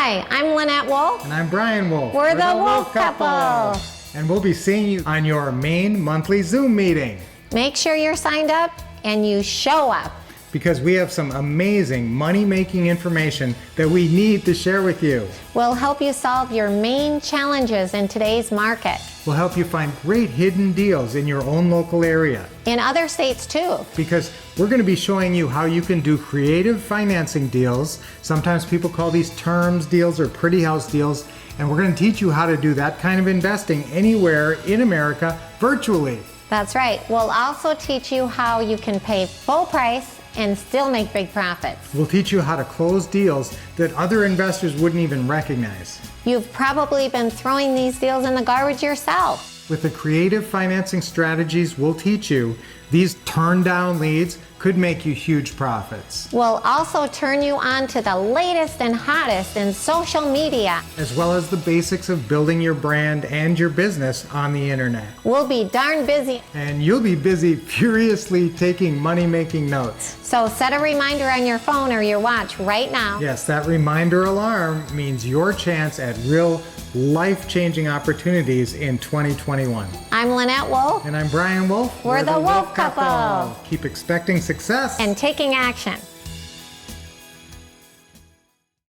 Hi, I'm Lynette Wolff. And I'm Brian Wolff. We're the Wolff couple. And we'll be seeing you on your main monthly Zoom meeting. Make sure you're signed up and you show up. Because we have some amazing money-making information that we need to share with you. We'll help you solve your main challenges in today's market. We'll help you find great hidden deals in your own local area. In other states too. Because we're going to be showing you how you can do creative financing deals. Sometimes people call these terms deals or pretty house deals. And we're going to teach you how to do that kind of investing anywhere in America virtually. That's right. We'll also teach you how you can pay full price and still make big profits. We'll teach you how to close deals that other investors wouldn't even recognize. You've probably been throwing these deals in the garbage yourself. With the creative financing strategies we'll teach you, these turn down leads could make you huge profits. We'll also turn you on to the latest and hottest in social media, as well as the basics of building your brand and your business on the internet. We'll be darn busy. And you'll be busy furiously taking money-making notes. So set a reminder on your phone or your watch right now. Yes, that reminder alarm means your chance at real life-changing opportunities in 2021. I'm Lynette Wolff. And I'm Brian Wolff. We're the Wolff couple. Keep expecting success and taking action.